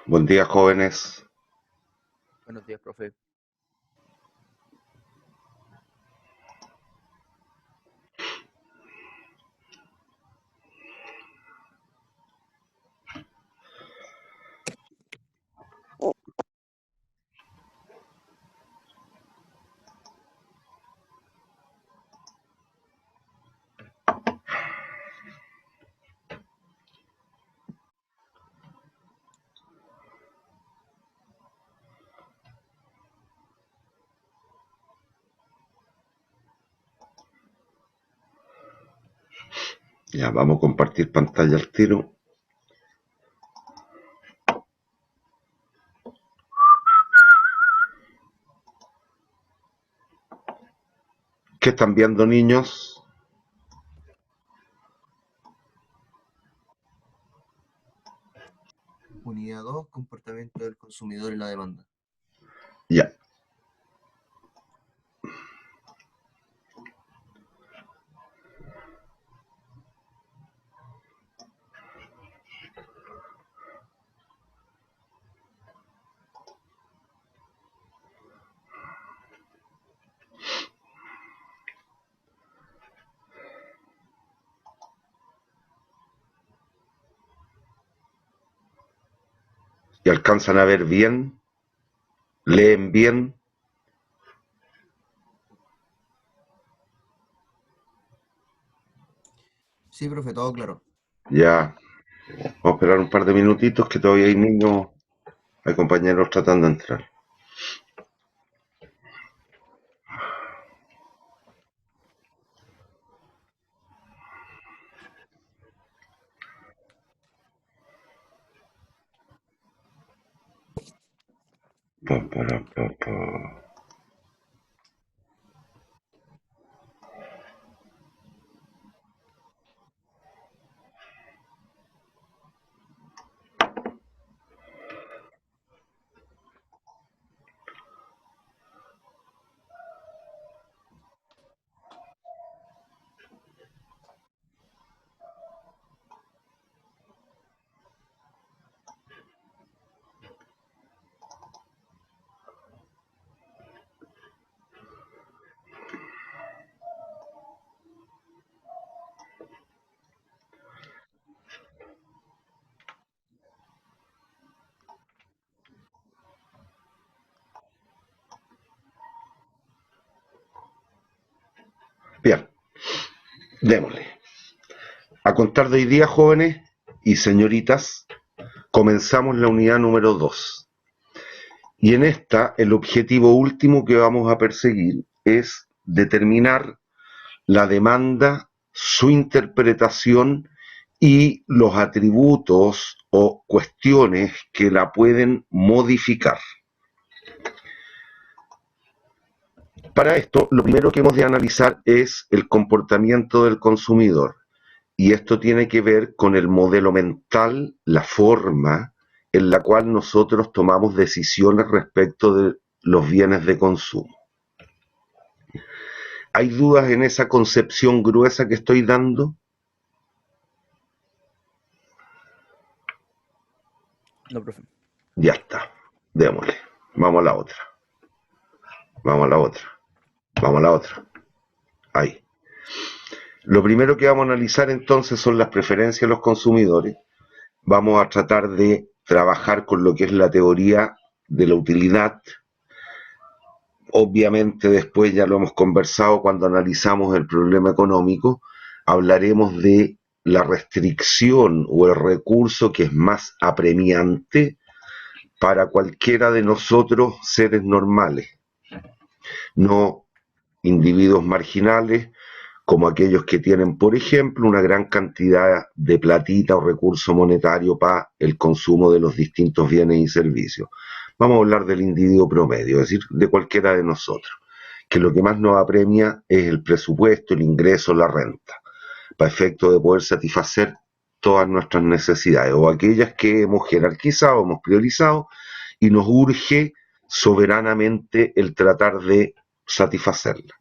Buen día, jóvenes. Buenos días, profe. Ya, vamos a compartir pantalla al tiro. ¿Qué están viendo, niños? Unidad 2, comportamiento del consumidor en la demanda. Ya. ¿Y alcanzan a ver bien? ¿Leen bien? Sí, profe, todo claro. Ya. Vamos a esperar un par de minutitos que todavía hay niños, hay compañeros tratando de entrar. Pa, para, pa, pa. Bien, démosle. A contar de hoy día, jóvenes y señoritas, comenzamos la unidad número 2. Y en esta, el objetivo último que vamos a perseguir es determinar la demanda, su interpretación y los atributos o cuestiones que la pueden modificar. Para esto, lo primero que hemos de analizar es el comportamiento del consumidor. Y esto tiene que ver con el modelo mental, la forma en la cual nosotros tomamos decisiones respecto de los bienes de consumo. ¿Hay dudas en esa concepción gruesa que estoy dando? No, profe. Ya está, démosle. Vamos a la otra. Vamos a la otra. Vamos a la otra. Ahí. Lo primero que vamos a analizar entonces son las preferencias de los consumidores. Vamos a tratar de trabajar con lo que es la teoría de la utilidad. Obviamente después ya lo hemos conversado cuando analizamos el problema económico. Hablaremos de la restricción o el recurso que es más apremiante para cualquiera de nosotros seres normales, no individuos marginales como aquellos que tienen, por ejemplo, una gran cantidad de platita o recurso monetario para el consumo de los distintos bienes y servicios. Vamos a hablar del individuo promedio, es decir, de cualquiera de nosotros, que lo que más nos apremia es el presupuesto, el ingreso, la renta, para efecto de poder satisfacer todas nuestras necesidades o aquellas que hemos jerarquizado, hemos priorizado y nos urge soberanamente el tratar de satisfacerla.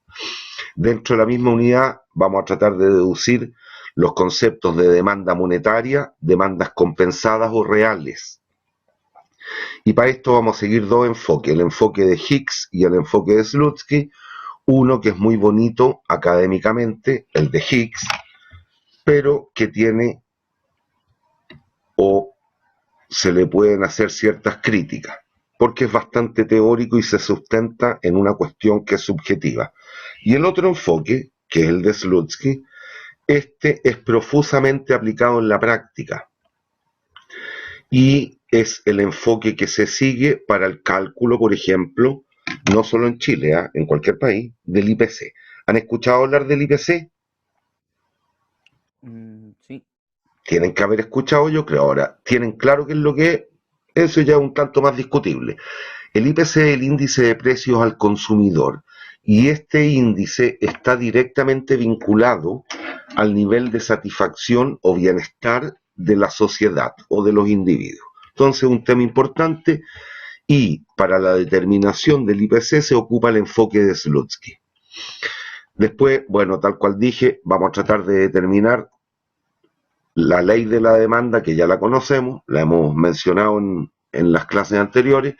Dentro de la misma unidad vamos a tratar de deducir los conceptos de demanda monetaria, demandas compensadas o reales. Y para esto vamos a seguir dos enfoques, el enfoque de Hicks y el enfoque de Slutsky, uno que es muy bonito académicamente, el de Hicks, pero que tiene o se le pueden hacer ciertas críticas, porque es bastante teórico y se sustenta en una cuestión que es subjetiva. Y el otro enfoque, que es el de Slutsky, este es profusamente aplicado en la práctica y es el enfoque que se sigue para el cálculo, por ejemplo, no solo en Chile, en cualquier país, del IPC. ¿Han escuchado hablar del IPC? Sí. Tienen que haber escuchado, yo creo. Ahora, ¿tienen claro qué es lo que es? Eso ya es un tanto más discutible. El IPC es el índice de precios al consumidor y este índice está directamente vinculado al nivel de satisfacción o bienestar de la sociedad o de los individuos. Entonces, un tema importante y para la determinación del IPC se ocupa el enfoque de Slutsky. Después, bueno, tal cual dije, vamos a tratar de determinar la ley de la demanda, que ya la conocemos, la hemos mencionado en las clases anteriores,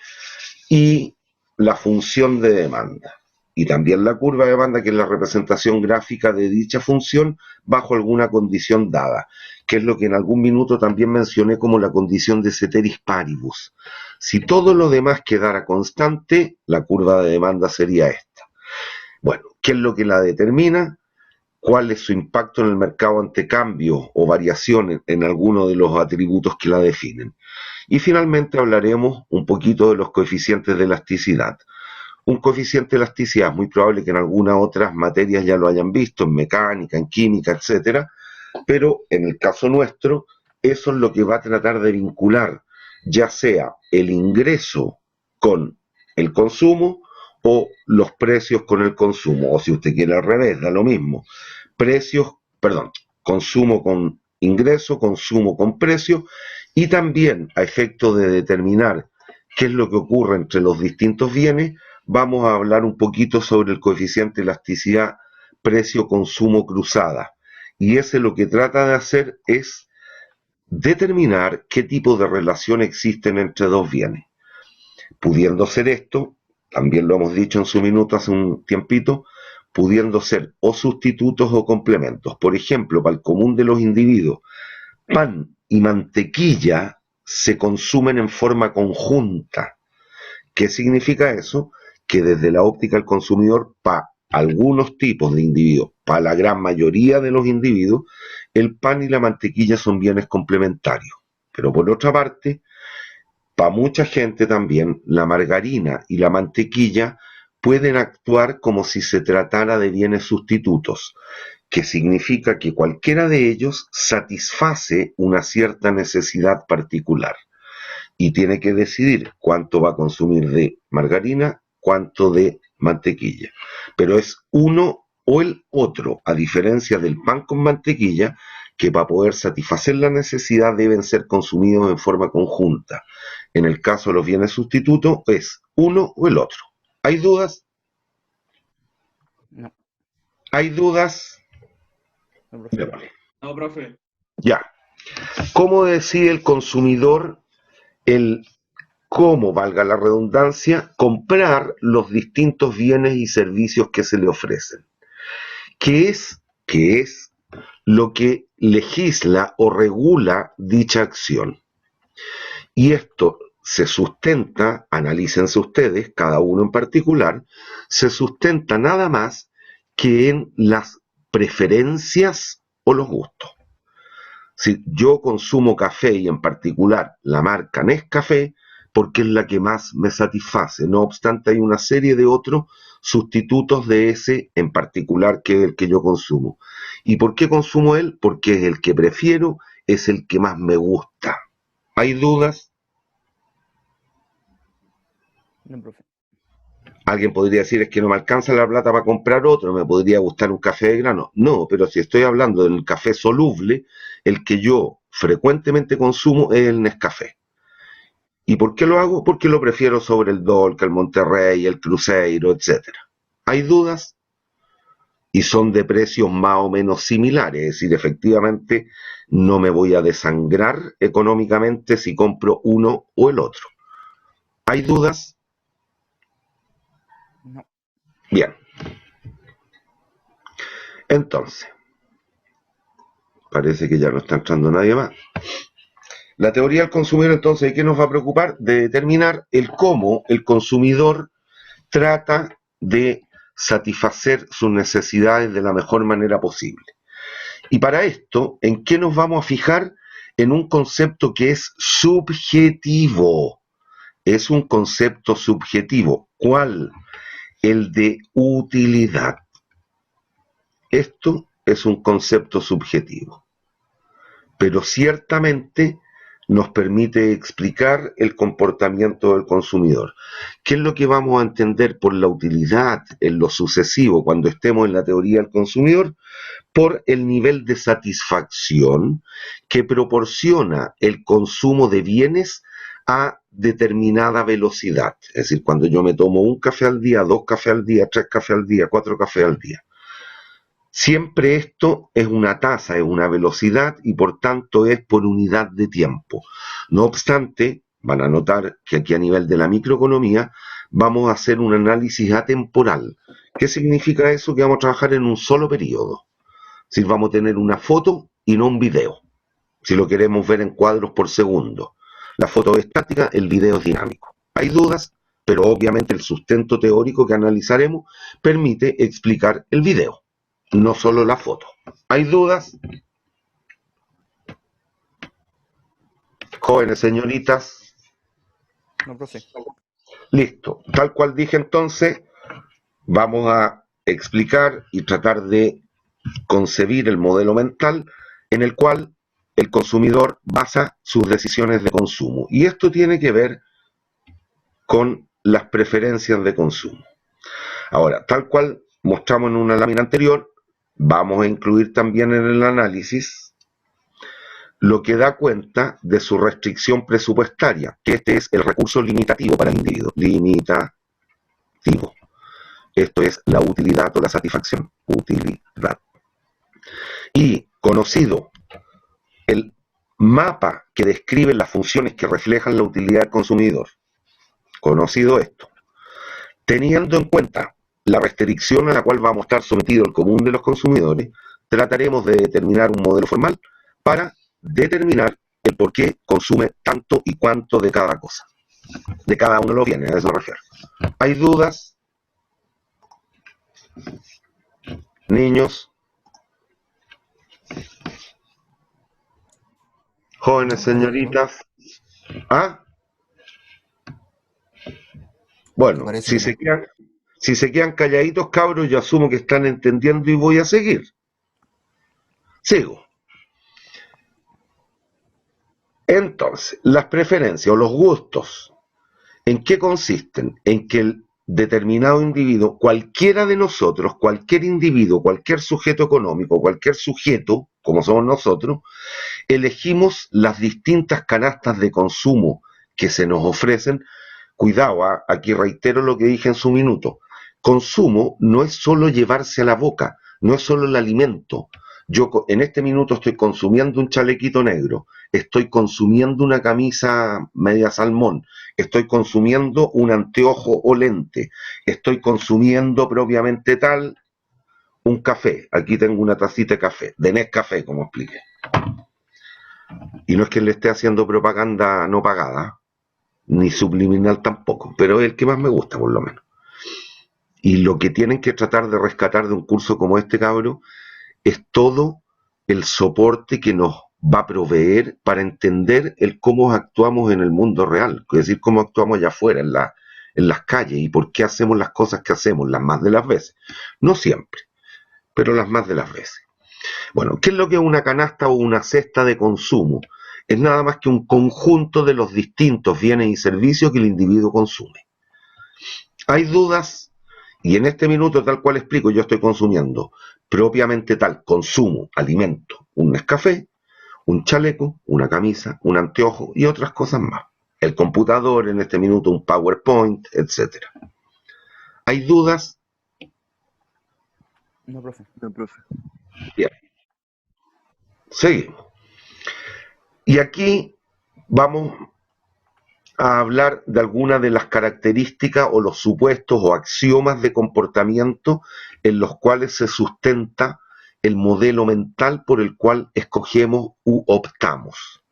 y la función de demanda. Y también la curva de demanda, que es la representación gráfica de dicha función bajo alguna condición dada, que es lo que en algún minuto también mencioné como la condición de ceteris paribus. Si todo lo demás quedara constante, la curva de demanda sería esta. Bueno, ¿qué es lo que la determina? ¿Cuál es su impacto en el mercado ante cambios o variaciones en alguno de los atributos que la definen? Y finalmente hablaremos un poquito de los coeficientes de elasticidad. Un coeficiente de elasticidad es muy probable que en algunas otras materias ya lo hayan visto, en mecánica, en química, etcétera, pero en el caso nuestro, eso es lo que va a tratar de vincular, ya sea el ingreso con el consumo o los precios con el consumo, o si usted quiere al revés, da lo mismo. Consumo con ingreso, consumo con precio, y también a efecto de determinar qué es lo que ocurre entre los distintos bienes, vamos a hablar un poquito sobre el coeficiente de elasticidad precio-consumo cruzada. Y ese lo que trata de hacer es determinar qué tipo de relación existen entre dos bienes. Pudiendo ser esto, también lo hemos dicho en su minuto hace un tiempito, pudiendo ser o sustitutos o complementos. Por ejemplo, para el común de los individuos, pan y mantequilla se consumen en forma conjunta. ¿Qué significa eso? Que desde la óptica del consumidor, para algunos tipos de individuos, para la gran mayoría de los individuos, el pan y la mantequilla son bienes complementarios. Pero por otra parte, para mucha gente también, la margarina y la mantequilla pueden actuar como si se tratara de bienes sustitutos, que significa que cualquiera de ellos satisface una cierta necesidad particular y tiene que decidir cuánto va a consumir de margarina, cuánto de mantequilla. Pero es uno o el otro, a diferencia del pan con mantequilla, que para poder satisfacer la necesidad deben ser consumidos en forma conjunta. En el caso de los bienes sustitutos es uno o el otro. ¿Hay dudas? No, ¿Hay dudas? no, profe. Démosle. No, profe. Ya. ¿Cómo decide el consumidor el cómo, valga la redundancia, comprar los distintos bienes y servicios que se le ofrecen? ¿Qué es lo que legisla o regula dicha acción? Y esto se sustenta, analícense ustedes, cada uno en particular, se sustenta nada más que en las preferencias o los gustos. Si yo consumo café y en particular la marca Nescafé, porque es la que más me satisface. No obstante, hay una serie de otros sustitutos de ese en particular que es el que yo consumo. ¿Y por qué consumo él? Porque es el que prefiero, es el que más me gusta. ¿Hay dudas? No, profe. Alguien podría decir, es que no me alcanza la plata para comprar otro, me podría gustar un café de grano. No, pero si estoy hablando del café soluble, el que yo frecuentemente consumo es el Nescafé. ¿Y por qué lo hago? Porque lo prefiero sobre el Dolca, el Monterrey, el Cruzeiro, etcétera. ¿Hay dudas? Y son de precios más o menos similares, es decir, efectivamente no me voy a desangrar económicamente si compro uno o el otro. ¿Hay dudas? No. Bien. Entonces, parece que ya no está entrando nadie más. La teoría del consumidor, entonces, ¿de qué nos va a preocupar? De determinar el cómo el consumidor trata de satisfacer sus necesidades de la mejor manera posible. Y para esto, ¿en qué nos vamos a fijar? En un concepto que es subjetivo. Es un concepto subjetivo. ¿Cuál? El de utilidad. Esto es un concepto subjetivo, pero ciertamente nos permite explicar el comportamiento del consumidor. ¿Qué es lo que vamos a entender por la utilidad en lo sucesivo cuando estemos en la teoría del consumidor? Por el nivel de satisfacción que proporciona el consumo de bienes a determinada velocidad. Es decir, cuando yo me tomo un café al día, 2 cafés al día, 3 cafés al día, 4 cafés al día. Siempre esto es una tasa, es una velocidad y por tanto es por unidad de tiempo. No obstante, van a notar que aquí a nivel de la microeconomía vamos a hacer un análisis atemporal. ¿Qué significa eso? Que vamos a trabajar en un solo periodo. Si vamos a tener una foto y no un video. Si lo queremos ver en cuadros por segundo. La foto es estática, el video es dinámico. Hay dudas, pero obviamente el sustento teórico que analizaremos permite explicar el video, no solo la foto. ¿Hay dudas? Jóvenes señoritas. No, profe. Listo. Tal cual dije entonces, vamos a explicar y tratar de concebir el modelo mental en el cual el consumidor basa sus decisiones de consumo. Y esto tiene que ver con las preferencias de consumo. Ahora, tal cual mostramos en una lámina anterior, vamos a incluir también en el análisis lo que da cuenta de su restricción presupuestaria, que este es el recurso limitativo para el individuo. Limitativo. Esto es la utilidad o la satisfacción. Utilidad. Y conocido el mapa que describe las funciones que reflejan la utilidad del consumidor. Conocido esto. Teniendo en cuenta la restricción a la cual vamos a estar sometido el común de los consumidores, trataremos de determinar un modelo formal para determinar el por qué consume tanto y cuánto de cada cosa, de cada uno de los bienes, a eso me refiero. ¿Hay dudas? Niños, jóvenes No, profe, no. señoritas. ¿Ah? Me Bueno, parece si que se no. quedan, si se quedan calladitos, cabros, yo asumo que están entendiendo y voy a seguir. Sigo. Entonces, las preferencias o los gustos, ¿en qué consisten? En que el determinado individuo, cualquiera de nosotros, cualquier individuo, cualquier sujeto económico, cualquier sujeto, como somos nosotros, elegimos las distintas canastas de consumo que se nos ofrecen. Cuidado, aquí reitero lo que dije en su minuto. Consumo no es solo llevarse a la boca, no es solo el alimento. Yo en este minuto estoy consumiendo un chalequito negro, estoy consumiendo una camisa media salmón, estoy consumiendo un anteojo o lente, estoy consumiendo propiamente tal un café. Aquí tengo una tacita de café, de Nescafé, como expliqué. Y no es que le esté haciendo propaganda no pagada, ni subliminal tampoco, pero es el que más me gusta, por lo menos. Y lo que tienen que tratar de rescatar de un curso como este, cabro, es todo el soporte que nos va a proveer para entender el cómo actuamos en el mundo real, es decir, cómo actuamos allá afuera, en las calles, y por qué hacemos las cosas que hacemos, las más de las veces. No siempre, pero las más de las veces. Bueno, ¿qué es lo que es una canasta o una cesta de consumo? Es nada más que un conjunto de los distintos bienes y servicios que el individuo consume. ¿Hay dudas? Y en este minuto, tal cual explico, yo estoy consumiendo propiamente tal consumo, alimento, un Nescafé, un chaleco, una camisa, un anteojo y otras cosas más. El computador, en este minuto un PowerPoint, etcétera. ¿Hay dudas? No, profe. No, profe. Bien, seguimos. Y aquí vamos a hablar de alguna de las características o los supuestos o axiomas de comportamiento en los cuales se sustenta el modelo mental por el cual escogemos u optamos.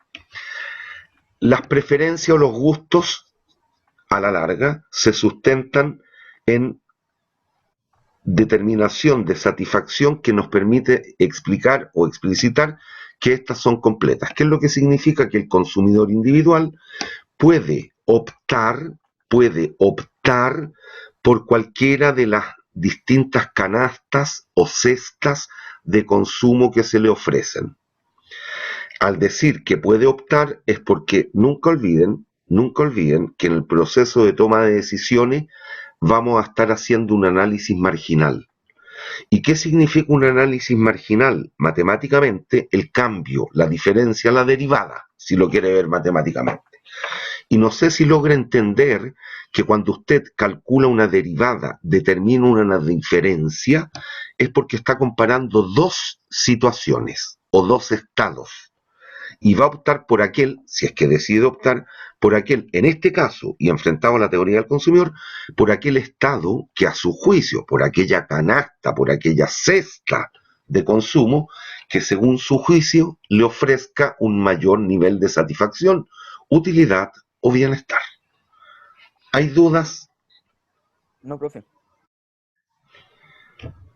Las preferencias o los gustos, a la larga, se sustentan en determinación de satisfacción que nos permite explicar o explicitar que estas son completas. ¿Qué es lo que significa? Que el consumidor individual puede optar por cualquiera de las distintas canastas o cestas de consumo que se le ofrecen. Al decir que puede optar es porque nunca olviden que en el proceso de toma de decisiones vamos a estar haciendo un análisis marginal. ¿Y qué significa un análisis marginal? Matemáticamente, el cambio, la diferencia, la derivada, si lo quiere ver matemáticamente. Y no sé si logra entender que cuando usted calcula una derivada, determina una diferencia, es porque está comparando dos situaciones o dos estados. Y va a optar por aquel, si es que decide optar, por aquel, en este caso, y enfrentado a la teoría del consumidor, por aquel estado que a su juicio, por aquella canasta, por aquella cesta de consumo, que según su juicio le ofrezca un mayor nivel de satisfacción, utilidad o bienestar. ¿Hay dudas? No, profe.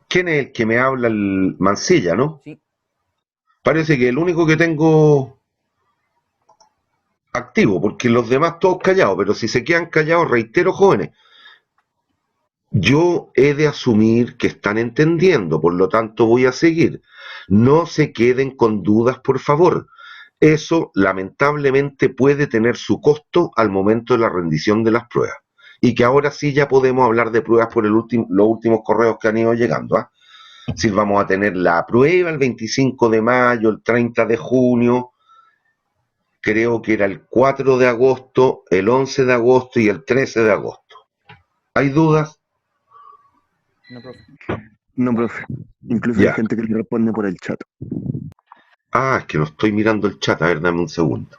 ¿Quién es el que me habla? El Mancilla, ¿no? Sí. Parece que el único que tengo activo, porque los demás todos callados, pero si se quedan callados, reitero, jóvenes, yo he de asumir que están entendiendo, por lo tanto voy a seguir. No se queden con dudas, por favor. Eso lamentablemente puede tener su costo al momento de la rendición de las pruebas. Y que ahora sí ya podemos hablar de pruebas por los últimos correos que han ido llegando. Si vamos a tener la prueba el 25 de mayo, el 30 de junio, creo que era el 4 de agosto, el 11 de agosto y el 13 de agosto. ¿Hay dudas? No, profe. No, profe. Incluso Ya. hay gente que le responde por el chat. Ah, es que no estoy mirando el chat. A ver, dame un segundo.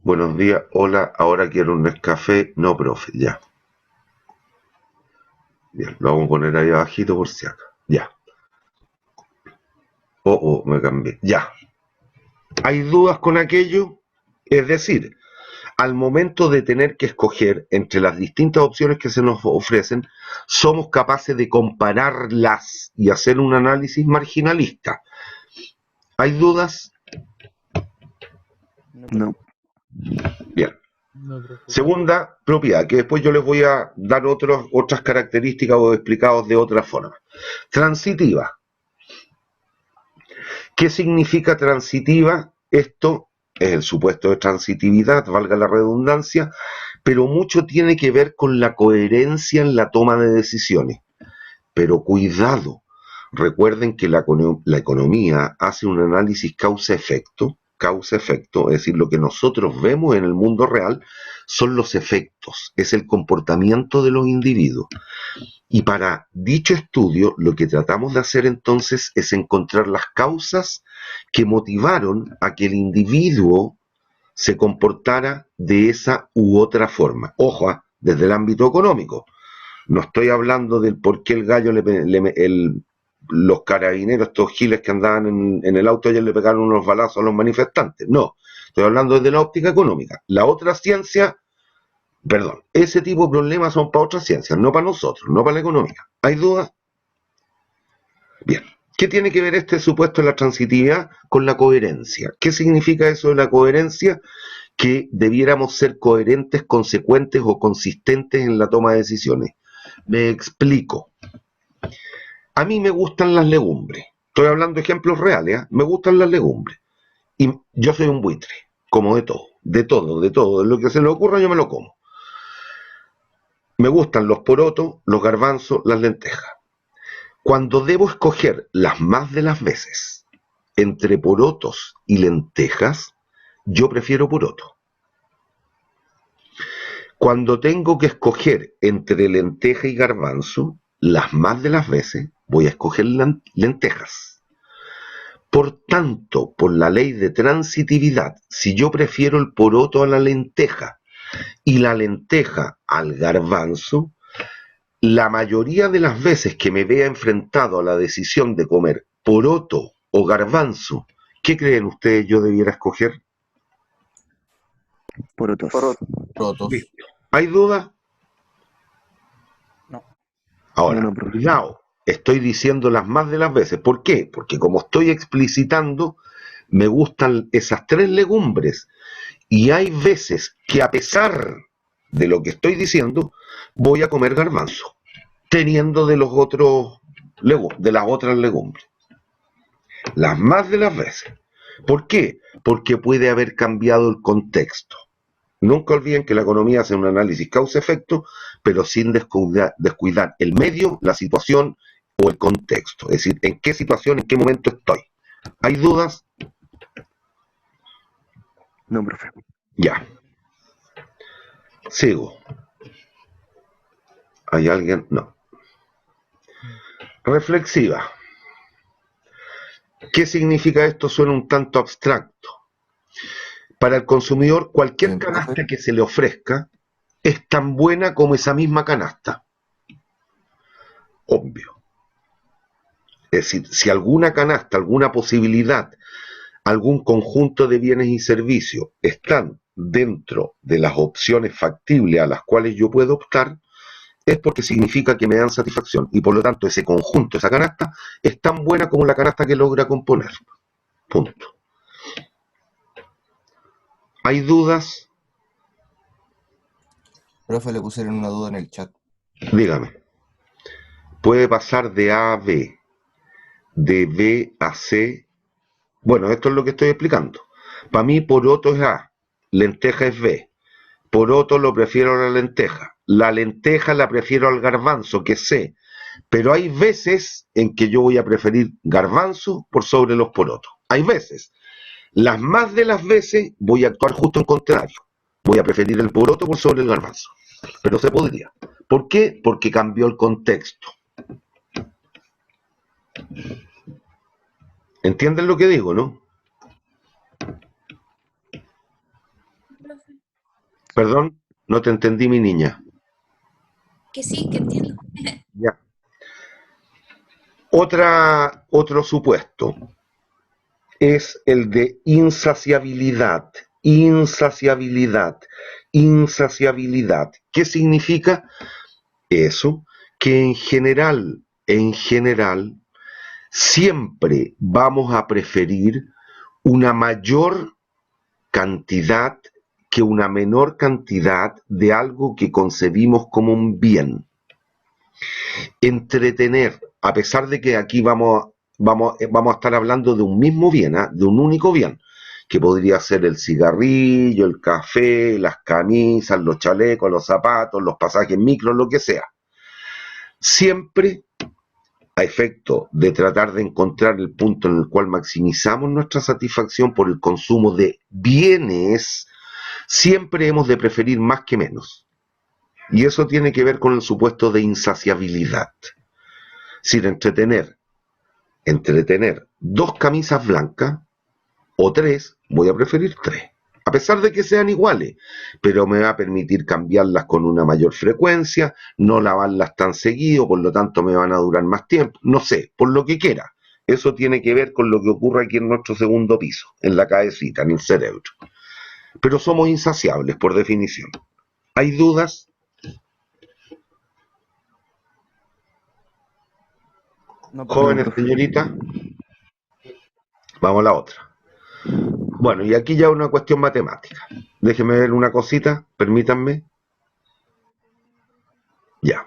Buenos días, hola, ahora quiero un Nescafé. No, profe, ya. Bien, lo vamos a poner ahí abajito por si acaso. Ya. Me cambié. Ya. ¿Hay dudas con aquello? Es decir, al momento de tener que escoger entre las distintas opciones que se nos ofrecen, somos capaces de compararlas y hacer un análisis marginalista. ¿Hay dudas? No, profe. No. Bien. No, profe. Segunda propiedad, que después yo les voy a dar otras características o explicados de otra forma. Transitiva. ¿Qué significa transitiva? Esto es el supuesto de transitividad, valga la redundancia, pero mucho tiene que ver con la coherencia en la toma de decisiones. Pero cuidado, recuerden que la economía hace un análisis causa-efecto, es decir, lo que nosotros vemos en el mundo real son los efectos, es el comportamiento de los individuos. Y para dicho estudio, lo que tratamos de hacer entonces es encontrar las causas que motivaron a que el individuo se comportara de esa u otra forma. Ojo, desde el ámbito económico. No estoy hablando del por qué el gallo los carabineros, estos giles que andaban en el auto ayer le pegaron unos balazos a los manifestantes. No, estoy hablando desde la óptica económica. La otra ciencia, perdón, ese tipo de problemas son para otras ciencias, no para nosotros, no para la economía. ¿Hay dudas? Bien. ¿Qué tiene que ver este supuesto de la transitividad con la coherencia? ¿Qué significa eso de la coherencia? Que debiéramos ser coherentes, consecuentes o consistentes en la toma de decisiones. Me explico. A mí me gustan las legumbres. Estoy hablando de ejemplos reales, ¿eh? Me gustan las legumbres. Y yo soy un buitre, como de todo. De lo que se le ocurra yo me lo como. Me gustan los porotos, los garbanzos, las lentejas. Cuando debo escoger las más de las veces entre porotos y lentejas, yo prefiero poroto. Cuando tengo que escoger entre lenteja y garbanzo, las más de las veces voy a escoger lentejas. Por tanto, por la ley de transitividad, si yo prefiero el poroto a la lenteja y la lenteja al garbanzo, la mayoría de las veces que me vea enfrentado a la decisión de comer poroto o garbanzo, ¿qué creen ustedes yo debiera escoger? Porotos. Rotos. Listo. ¿Hay dudas? No. Ahora, No, profe. cuidado, estoy diciendo las más de las veces. ¿Por qué? Porque como estoy explicitando, me gustan esas tres legumbres. Y hay veces que a pesar de lo que estoy diciendo, voy a comer garbanzo, teniendo de los otros de las otras legumbres. Las más de las veces. ¿Por qué? Porque puede haber cambiado el contexto. Nunca olviden que la economía hace un análisis causa-efecto, pero sin descuidar el medio, la situación o el contexto. Es decir, en qué situación, en qué momento estoy. ¿Hay dudas? No, profe. Ya. Sigo. ¿Hay alguien? No. Reflexiva. ¿Qué significa esto? Suena un tanto abstracto. Para el consumidor, cualquier Profe, canasta que se le ofrezca es tan buena como esa misma canasta. Obvio. Es decir, si alguna canasta, alguna posibilidad, algún conjunto de bienes y servicios están dentro de las opciones factibles a las cuales yo puedo optar, es porque significa que me dan satisfacción y por lo tanto ese conjunto, esa canasta, es tan buena como la canasta que logra componer. Punto. ¿Hay dudas? profe, le pusieron una duda en el chat. Dígame. Puede pasar de A a B, de B a C. Bueno, esto es lo que estoy explicando. Para mí, poroto es A, lenteja es B. Poroto lo prefiero a la lenteja. La lenteja la prefiero al garbanzo, que es C. Pero hay veces en que yo voy a preferir garbanzo por sobre los porotos. Hay veces. Las más de las veces voy a actuar justo en contrario. Voy a preferir el poroto por sobre el garbanzo. Pero se podría. ¿Por qué? Porque cambió el contexto. ¿Entienden lo que digo, no? Profe, Perdón, no te entendí, mi niña. que sí, que entiendo. Ya. Otro supuesto es el de insaciabilidad. Insaciabilidad. Insaciabilidad. ¿Qué significa eso? Que en general, siempre vamos a preferir una mayor cantidad que una menor cantidad de algo que concebimos como un bien. Entretener, a pesar de que aquí vamos a estar hablando de un mismo bien, ¿eh? De un único bien, que podría ser el cigarrillo, el café, las camisas, los chalecos, los zapatos, los pasajes micro, lo que sea. Siempre a efecto de tratar de encontrar el punto en el cual maximizamos nuestra satisfacción por el consumo de bienes, siempre hemos de preferir más que menos. Y eso tiene que ver con el supuesto de insaciabilidad. Es decir, entretener dos camisas blancas o tres, voy a preferir tres. A pesar de que sean iguales, pero me va a permitir cambiarlas con una mayor frecuencia, no lavarlas tan seguido, por lo tanto me van a durar más tiempo, no sé, por lo que quiera. Eso tiene que ver con lo que ocurre aquí en nuestro segundo piso, en la cabecita, en el cerebro. Pero somos insaciables, por definición. ¿Hay dudas? No, profe. Jóvenes, señoritas, vamos a la otra. Bueno, y aquí ya una cuestión matemática. Déjenme ver una cosita, permítanme. Ya.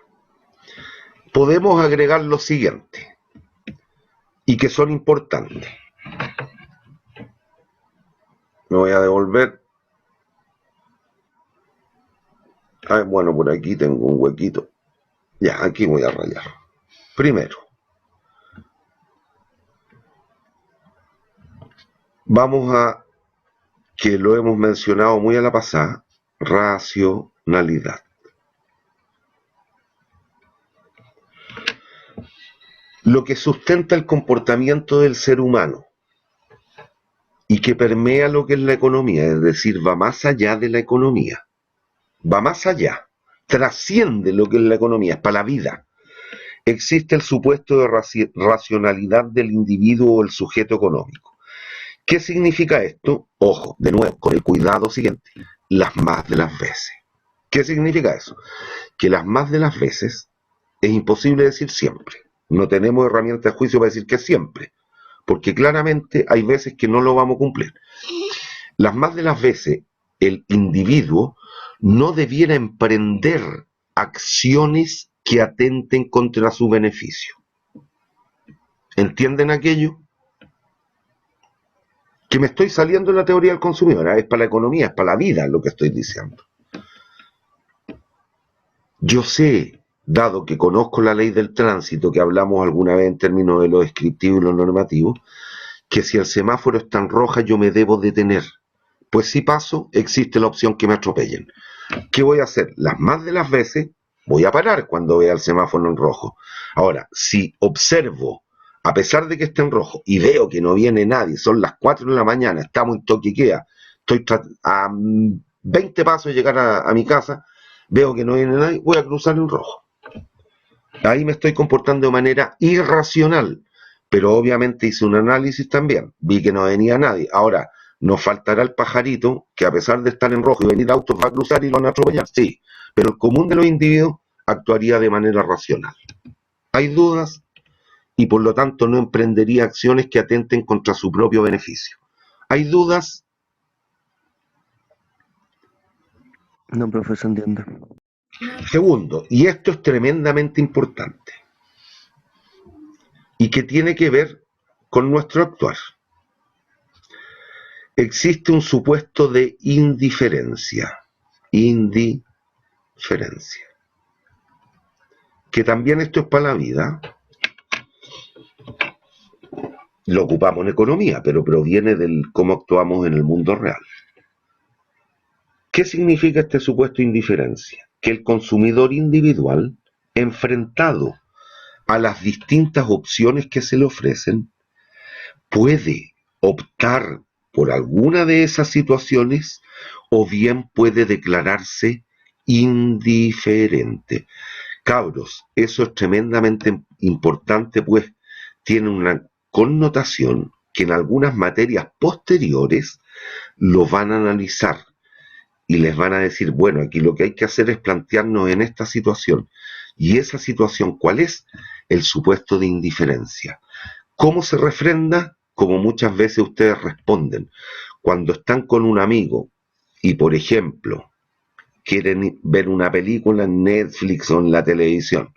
Podemos agregar lo siguiente, y que son importantes. Me voy a devolver. Ah, bueno, por aquí tengo un huequito. Ya, aquí voy a rayar. Primero, vamos a, que lo hemos mencionado muy a la pasada, racionalidad. Lo que sustenta el comportamiento del ser humano y que permea lo que es la economía, es decir, va más allá de la economía, va más allá, trasciende lo que es la economía, es para la vida. Existe el supuesto de racionalidad del individuo o el sujeto económico. ¿Qué significa esto? Ojo, de nuevo, con el cuidado siguiente, las más de las veces. ¿Qué significa eso? Que las más de las veces es imposible decir siempre. No tenemos herramientas de juicio para decir que siempre, porque claramente hay veces que no lo vamos a cumplir. Las más de las veces el individuo no debiera emprender acciones que atenten contra su beneficio. ¿Entienden aquello? Que me estoy saliendo de la teoría del consumidor, es para la economía, es para la vida lo que estoy diciendo. Yo sé, dado que conozco la ley del tránsito, que hablamos alguna vez en términos de lo descriptivo y lo normativo, que si el semáforo está en roja yo me debo detener. Pues si paso, existe la opción que me atropellen. ¿Qué voy a hacer? Las más de las veces voy a parar cuando vea el semáforo en rojo. Ahora, si observo, a pesar de que esté en rojo, y veo que no viene nadie, son las 4 de la mañana, estamos en toque y queda, estoy a 20 pasos de llegar a mi casa, veo que no viene nadie, voy a cruzar en rojo. Ahí me estoy comportando de manera irracional, pero obviamente hice un análisis también, vi que no venía nadie. Ahora, nos faltará el pajarito que a pesar de estar en rojo y venir autos va a cruzar y lo van a atropellar, sí, pero el común de los individuos actuaría de manera racional. Hay dudas y por lo tanto no emprendería acciones que atenten contra su propio beneficio. Hay dudas. No, profe, se entiende. Segundo, y esto es tremendamente importante, y que tiene que ver con nuestro actuar. Existe un supuesto de indiferencia, que también esto es para la vida, lo ocupamos en economía, pero proviene del cómo actuamos en el mundo real. ¿Qué significa este supuesto de indiferencia? Que el consumidor individual, enfrentado a las distintas opciones que se le ofrecen, puede optar por alguna de esas situaciones o bien puede declararse indiferente. Cabros, eso es tremendamente importante, pues tiene una connotación que en algunas materias posteriores lo van a analizar y les van a decir, bueno, aquí lo que hay que hacer es plantearnos en esta situación. ¿Y esa situación cuál es? El supuesto de indiferencia. ¿Cómo se refrenda? Como muchas veces ustedes responden. Cuando están con un amigo y, por ejemplo, quieren ver una película en Netflix o en la televisión,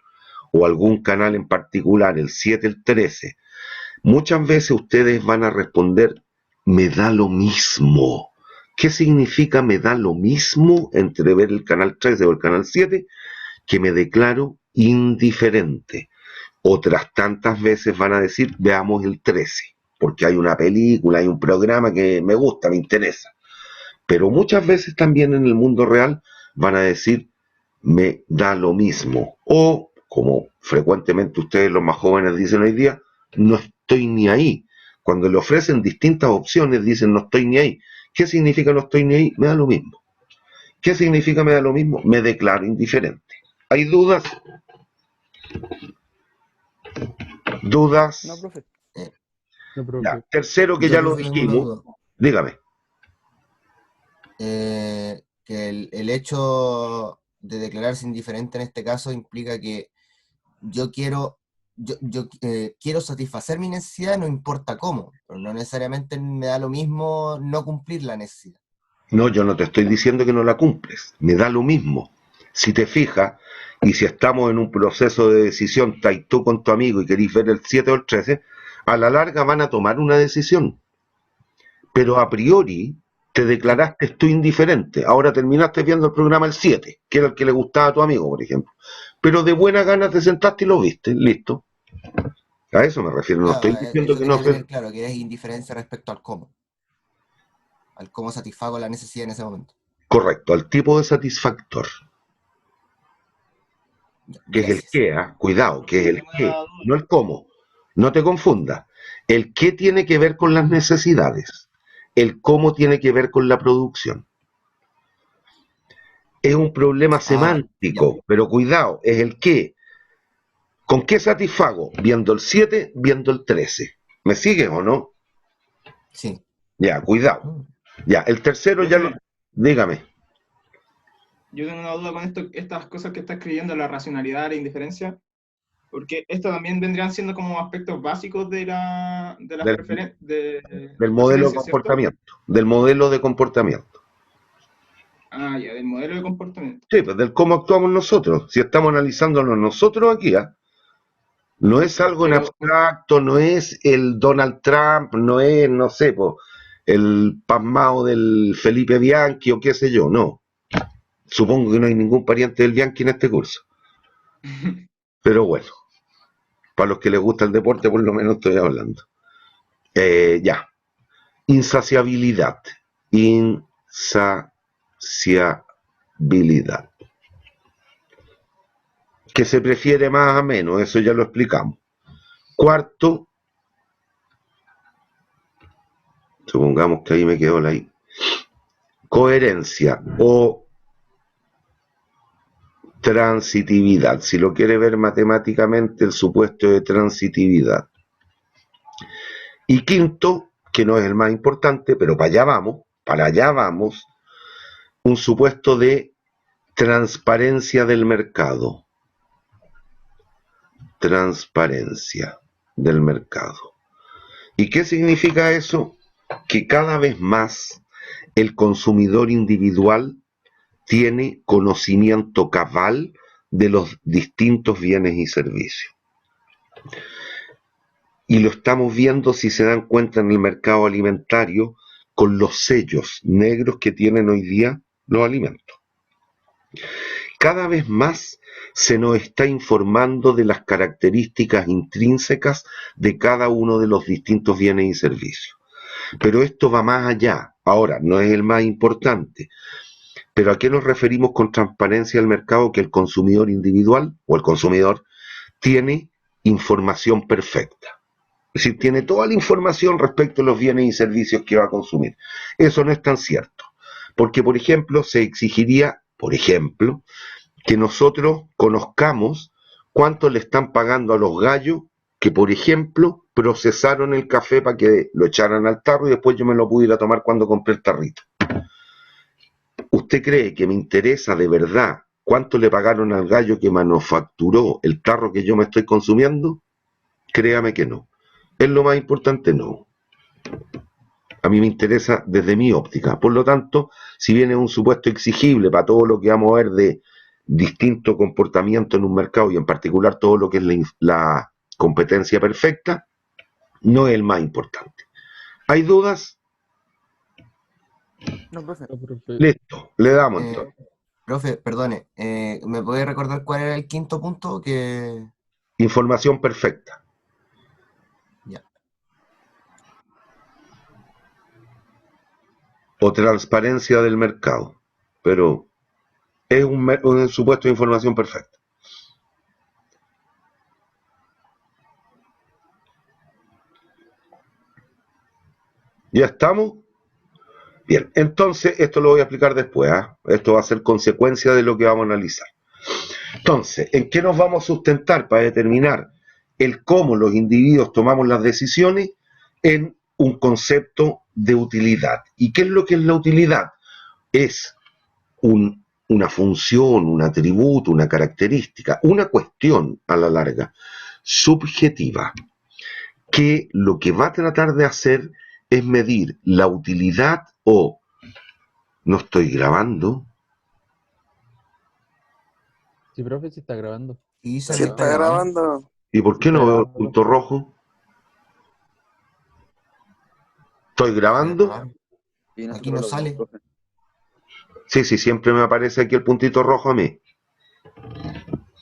o algún canal en particular, el 7, el 13, muchas veces ustedes van a responder, me da lo mismo. ¿Qué significa me da lo mismo entre ver el canal 13 o el canal 7? Que me declaro indiferente. Otras tantas veces van a decir, veamos el 13, porque hay una película, hay un programa que me gusta, me interesa. Pero muchas veces también en el mundo real van a decir, me da lo mismo. O, como frecuentemente ustedes los más jóvenes dicen hoy día, no estoy ni ahí. Cuando le ofrecen distintas opciones dicen, no estoy ni ahí. ¿Qué significa no estoy ni ahí? Me da lo mismo. ¿Qué significa me da lo mismo? Me declaro indiferente. ¿Hay dudas? ¿Dudas? No, profe. Eh, No, profe. Ya. Tercero, que yo, ya lo profe, tengo una dijimos. duda. Dígame. Que el hecho de declararse indiferente en este caso implica que yo quiero satisfacer mi necesidad, no importa cómo, pero no necesariamente me da lo mismo no cumplir la necesidad. No, yo no te estoy diciendo que no la cumples. Me da lo mismo. Si te fijas, y si estamos en un proceso de decisión, estás tú con tu amigo y querís ver el 7 o el 13, a la larga van a tomar una decisión. Pero a priori te declaraste tú indiferente. Ahora terminaste viendo el programa el 7, que era el que le gustaba a tu amigo, por ejemplo. Pero de buena gana te sentaste y lo viste, listo. A eso me refiero, no estoy diciendo Eso que no quería tener fue claro, que es indiferencia respecto al cómo satisfago la necesidad en ese momento. correcto, al tipo de satisfactor, que es el Gracias. qué, cuidado, que es el qué, no el cómo. No te confundas. El qué tiene que ver con las necesidades. el cómo tiene que ver con la producción. Es un problema semántico, pero cuidado, es el qué. ¿Con qué satisfago? Viendo el 7, viendo el 13. ¿Me sigues o no? Sí. Ya, cuidado. Ya, el tercero ya lo... Dígame. Yo tengo una duda con estas cosas que está escribiendo, la racionalidad, la indiferencia, porque esto también vendrían siendo como aspectos básicos de las Del- preferencias, Del modelo de ¿cierto? comportamiento. Del modelo de comportamiento. Ah, ya, del modelo de comportamiento. Sí, pues del cómo actuamos nosotros. Si estamos analizándonos nosotros aquí, ¿ah? No es algo en Pero, abstracto, no es el Donald Trump, no es, no sé, po, el pasmado del Felipe Bianchi o qué sé yo, no. Supongo que no hay ningún pariente del Bianchi en este curso. Pero bueno, para los que les gusta el deporte, por lo menos estoy hablando. Ya. Insaciabilidad. Insaciabilidad. Que se prefiere más a menos, eso ya lo explicamos. Cuarto, supongamos que ahí me quedó la I. Coherencia o transitividad. Si lo quiere ver matemáticamente, el supuesto de transitividad. Y quinto, que no es el más importante, pero para allá vamos, un supuesto de transparencia del mercado. Transparencia del mercado. ¿Y qué significa eso? Que cada vez más el consumidor individual tiene conocimiento cabal de los distintos bienes y servicios. Y lo estamos viendo, si se dan cuenta, en el mercado alimentario con los sellos negros que tienen hoy día los alimentos. Cada vez más se nos está informando de las características intrínsecas de cada uno de los distintos bienes y servicios. Pero esto va más allá. Ahora, no es el más importante. Pero ¿a qué nos referimos con transparencia del mercado? Que el consumidor individual o el consumidor tiene información perfecta. Es decir, tiene toda la información respecto a los bienes y servicios que va a consumir. Eso no es tan cierto. Porque, por ejemplo, se exigiría, que nosotros conozcamos cuánto le están pagando a los gallos que, por ejemplo, procesaron el café para que lo echaran al tarro y después yo me lo pudiera tomar cuando compré el tarrito. ¿Usted cree que me interesa de verdad cuánto le pagaron al gallo que manufacturó el tarro que yo me estoy consumiendo? Créame que no. ¿Es lo más importante? No. A mí me interesa desde mi óptica. Por lo tanto, si bien es un supuesto exigible para todo lo que vamos a ver de distinto comportamiento en un mercado y en particular todo lo que es la competencia perfecta, no es el más importante. ¿Hay dudas? No, profe. Listo, le damos entonces. Profe, perdone, ¿me puede recordar cuál era el quinto punto? Información perfecta. Ya. O transparencia del mercado. Pero es un supuesto de información perfecta. ¿Ya estamos? Bien, entonces esto lo voy a explicar después, ¿eh? Esto va a ser consecuencia de lo que vamos a analizar. Entonces, ¿en qué nos vamos a sustentar para determinar el cómo los individuos tomamos las decisiones? En un concepto de utilidad. ¿Y qué es lo que es la utilidad? Es una función, un atributo, una característica, una cuestión a la larga, subjetiva, que lo que va a tratar de hacer es medir la utilidad o... No estoy grabando. Sí, profe, sí está grabando. Y Sí se está grabando. ¿Y por qué no veo el punto rojo? ¿Estoy grabando? Aquí no sale. Sí, siempre me aparece aquí el puntito rojo a mí.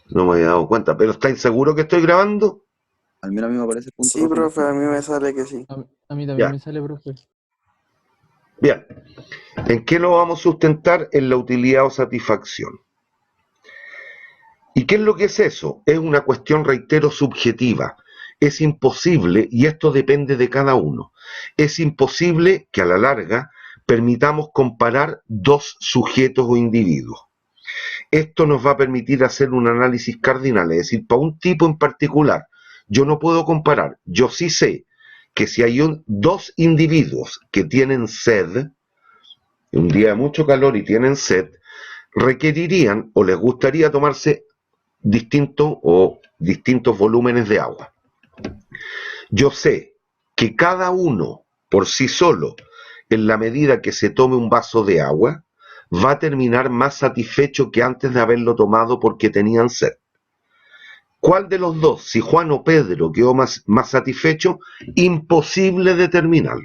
No me había dado cuenta, pero ¿estáis seguros que estoy grabando? Al menos a mí me aparece el punto Sí, rojo. profe, a mí me sale que sí. A mí también Ya. me sale, profe. Bien. ¿En qué lo vamos a sustentar? En la utilidad o satisfacción. ¿Y qué es lo que es eso? Es una cuestión, reitero, subjetiva. es imposible, y esto depende de cada uno, es imposible que a la larga permitamos comparar dos sujetos o individuos. Esto nos va a permitir hacer un análisis cardinal, es decir, para un tipo en particular, yo no puedo comparar, yo sí sé que si hay dos individuos que tienen sed, un día de mucho calor y tienen sed, requerirían o les gustaría tomarse distintos volúmenes de agua. Yo sé que cada uno por sí solo, en la medida que se tome un vaso de agua, va a terminar más satisfecho que antes de haberlo tomado porque tenían sed. ¿Cuál de los dos, si Juan o Pedro, quedó más satisfecho? Imposible determinarlo.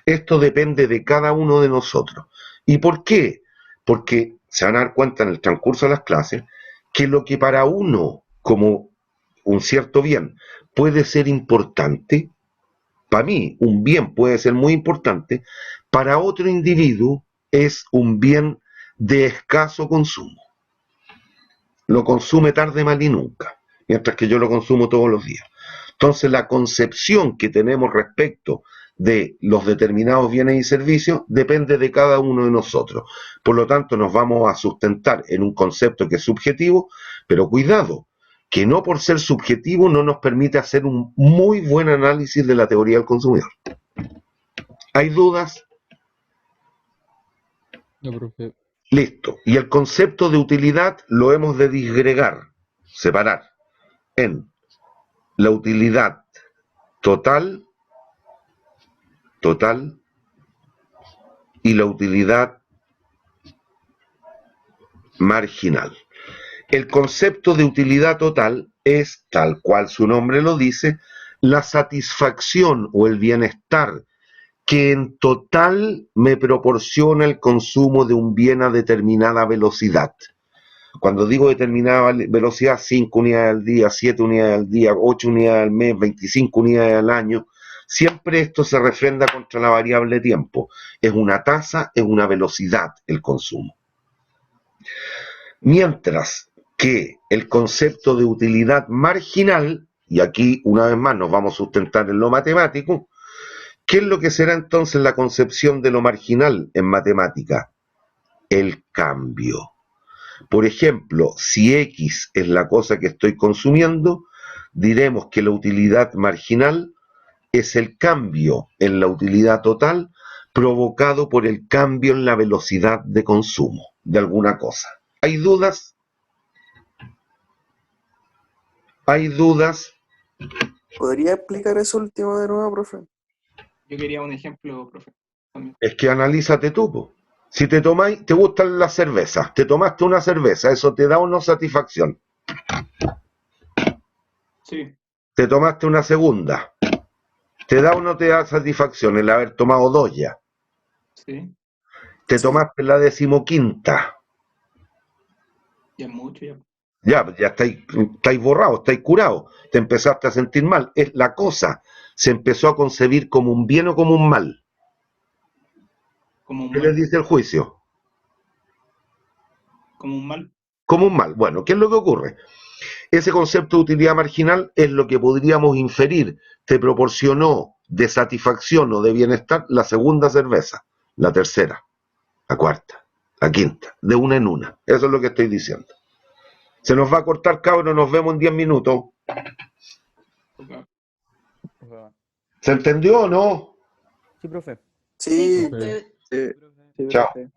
Esto depende de cada uno de nosotros. ¿Y por qué? Porque se van a dar cuenta en el transcurso de las clases que lo que para uno, como un cierto bien, puede ser importante, para mí un bien puede ser muy importante, para otro individuo es un bien de escaso consumo. Lo consume tarde, mal y nunca, mientras que yo lo consumo todos los días. Entonces la concepción que tenemos respecto de los determinados bienes y servicios depende de cada uno de nosotros. Por lo tanto, nos vamos a sustentar en un concepto que es subjetivo, pero cuidado, que no por ser subjetivo no nos permite hacer un muy buen análisis de la teoría del consumidor. ¿Hay dudas? No, profe. Listo. Y el concepto de utilidad lo hemos de disgregar, separar, en la utilidad total y la utilidad marginal. El concepto de utilidad total es, tal cual su nombre lo dice, la satisfacción o el bienestar que en total me proporciona el consumo de un bien a determinada velocidad. Cuando digo determinada velocidad, 5 unidades al día, 7 unidades al día, 8 unidades al mes, 25 unidades al año, siempre esto se refrenda contra la variable tiempo. Es una tasa, es una velocidad el consumo. Mientras que el concepto de utilidad marginal, y aquí una vez más nos vamos a sustentar en lo matemático, ¿qué es lo que será entonces la concepción de lo marginal en matemática? El cambio. Por ejemplo, si X es la cosa que estoy consumiendo, diremos que la utilidad marginal es el cambio en la utilidad total provocado por el cambio en la velocidad de consumo de alguna cosa. ¿Hay dudas? ¿Hay dudas? ¿Podría explicar eso último de nuevo, profe? Yo quería un ejemplo, profe. También. Es que analízate tú, po. Si te tomáis, te gustan las cervezas, te tomaste una cerveza, ¿eso te da o no satisfacción? Sí, Te tomaste una segunda, ¿te da o no te da satisfacción el haber tomado dos ya? sí, Te Sí. tomaste la 15ª, ya es mucho, ya. ya estáis borrados, estáis curados, te empezaste a sentir mal. Es la cosa, se empezó a concebir como un bien o como un mal. Como un ¿Qué les mal, dice el juicio? como un mal. Como un mal. Bueno, ¿qué es lo que ocurre? Ese concepto de utilidad marginal es lo que podríamos inferir te proporcionó de satisfacción o de bienestar la segunda cerveza, la tercera, la cuarta, la quinta, de una en una. Eso es lo que estoy diciendo. Se nos va a cortar, cabros, nos vemos en 10 minutos. Ok. ¿Se entendió o no? Sí, profe. Sí, Profe. sí, sí, Chao. profe.